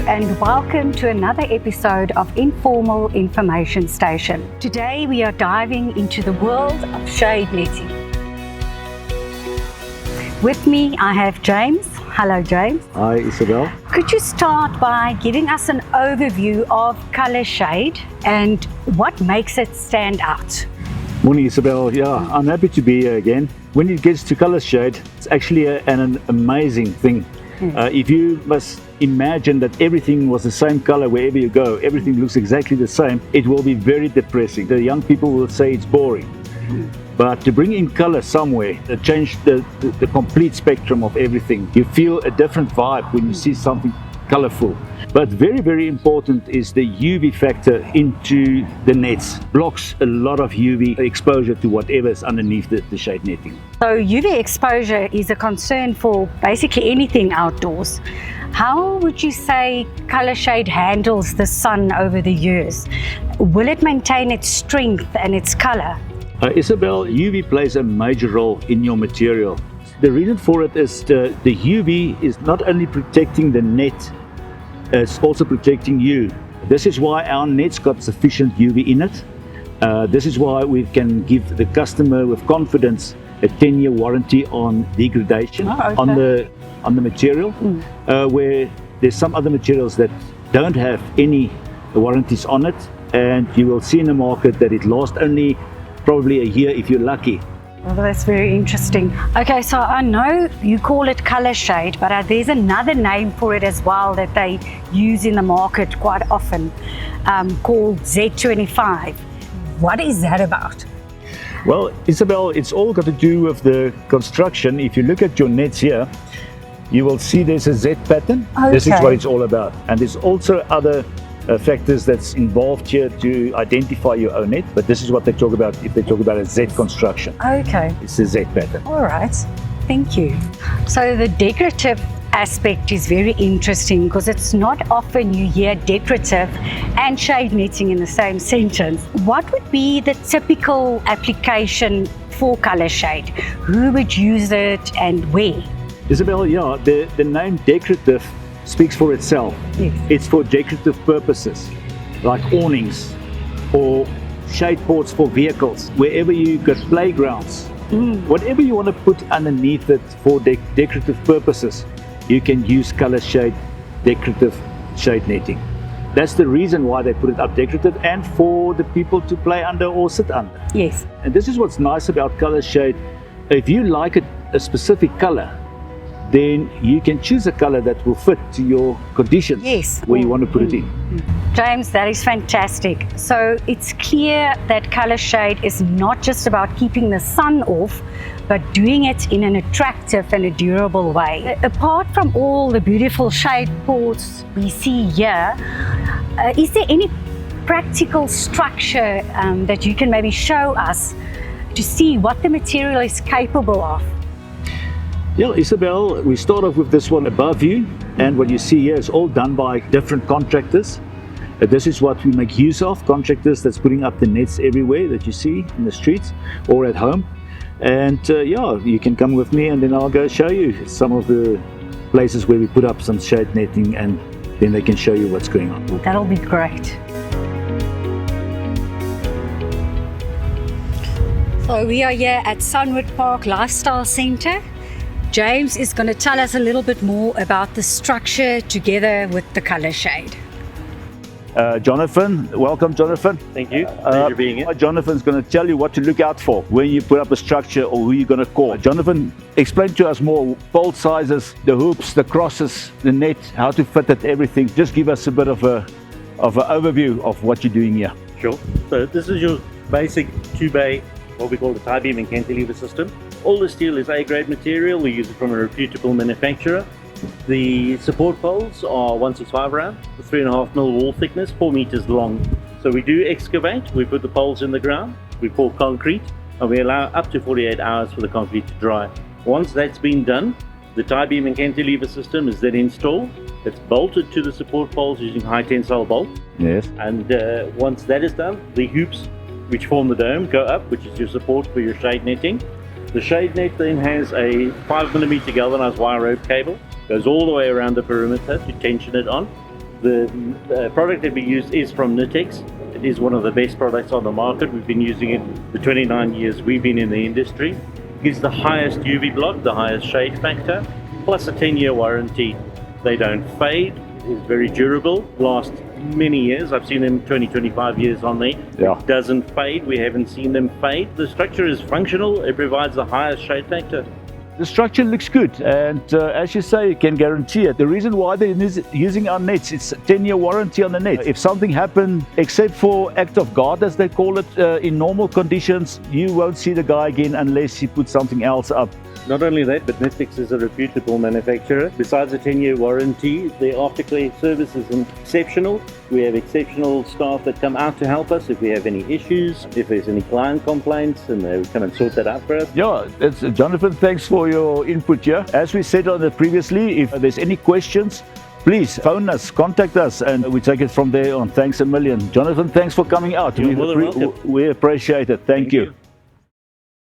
and welcome to another episode of Informal Information Station. Today we are diving into the world of shade knitting. With me I have James. Hello James. Hi Isabel. Could you start by giving us an overview of Colourshade and what makes it stand out? Morning Isabel, yeah, I'm happy to be here again. When it gets to Colourshade, it's actually an amazing thing. If you must imagine that everything was the same color wherever you go, everything looks exactly the same, it will be very depressing. The young people will say it's boring. But to bring in color somewhere, to change the complete spectrum of everything, you feel a different vibe when you see something colorful. But very, very important is the UV factor into the nets. Blocks a lot of UV exposure to whatever is underneath the shade netting. So UV exposure is a concern for basically anything outdoors. How would you say Colourshade handles the sun over the years? Will it maintain its strength and its color? Isabel, UV plays a major role in your material. The reason for it is the UV is not only protecting the net, it's also protecting you. This is why our net's got sufficient UV in it. This is why we can give the customer with confidence a 10-year warranty on degradation on the material, where there's some other materials that don't have any warranties on it, and you will see in the market that it lasts only probably a year if you're lucky. Well, that's very interesting. Okay, so I know you call it Colourshade, but there's another name for it as well that they use in the market quite often, called Z25. What is that about? Well, Isabel, it's all got to do with the construction. If you look at your nets here, you will see there's a Z pattern. Okay. This is what it's all about. And there's also other factors that's involved here to identify your own net, but this is what they talk about if they talk about a Z construction. Okay. It's a Z pattern. All right, thank you. So the decorative aspect is very interesting because it's not often you hear decorative and shade knitting in the same sentence. What would be the typical application for Colourshade? Who would use it and where? Isabel, yeah, the name decorative speaks for itself. Yes. It's for decorative purposes, like awnings or shade ports for vehicles, wherever you've got playgrounds. Whatever you want to put underneath it for decorative purposes, you can use Colourshade decorative shade netting. That's the reason why they put it up decorative, and for the people to play under or sit under. Yes. And this is what's nice about Colourshade. If you like a specific color, then you can choose a color that will fit to your conditions. Yes. Where you want to put it in. James, that is fantastic. So it's clear that Colourshade is not just about keeping the sun off, but doing it in an attractive and a durable way. Apart from all the beautiful shade ports we see here, is there any practical structure that you can maybe show us to see what the material is capable of? Yeah, Isabel, we start off with this one above you, and what you see here is all done by different contractors. This is what we make use of, contractors that's putting up the nets everywhere that you see in the streets or at home. And yeah, you can come with me and then I'll go show you some of the places where we put up some shade netting, and then they can show you what's going on. That'll be great. So we are here at Sunwood Park Lifestyle Centre. James is going to tell us a little bit more about the structure together with the Colourshade. Jonathan, welcome Jonathan. Thank you, pleasure being here. Jonathan's going to tell you what to look out for when you put up a structure or who you're going to call. Jonathan, explain to us more, fold sizes, the hoops, the crosses, the net, how to fit it, everything. Just give us a bit of an overview of what you're doing here. Sure. So this is your basic 2-bay, what we call the tie beam and cantilever system. All the steel is A-grade material. We use it from a reputable manufacturer. The support poles are 165 round, with 3.5 mil wall thickness, 4 meters long. So we do excavate, we put the poles in the ground, we pour concrete, and we allow up to 48 hours for the concrete to dry. Once that's been done, the tie beam and cantilever system is then installed. It's bolted to the support poles using high tensile bolts. Yes. And once that is done, the hoops which form the dome go up, which is your support for your shade netting. The shade net then has a 5mm galvanized wire rope cable, goes all the way around the perimeter to tension it on. The product that we use is from Knittex. It is one of the best products on the market. We've been using it the 29 years we've been in the industry. It gives the highest UV block, the highest shade factor, plus a 10-year warranty. They don't fade, it's very durable, last many years. I've seen them 20-25 years on there. Yeah. It doesn't fade, we haven't seen them fade. The structure is functional, it provides the highest shade factor. The structure looks good, and as you say, you can guarantee it. The reason why they're using our nets, it's a 10-year warranty on the net. If something happened, except for act of God, as they call it, in normal conditions, you won't see the guy again unless he puts something else up. Not only that, but Knittex is a reputable manufacturer. Besides a 10-year warranty, their aftercare service is exceptional. We have exceptional staff that come out to help us if we have any issues, if there's any client complaints, and they come and sort that out for us. Yeah, Jonathan, thanks for your input here. As we said on it previously, if there's any questions, please phone us, contact us, and we take it from there on. Thanks a million. Jonathan, thanks for coming out. You're more than welcome. We appreciate it. Thank you.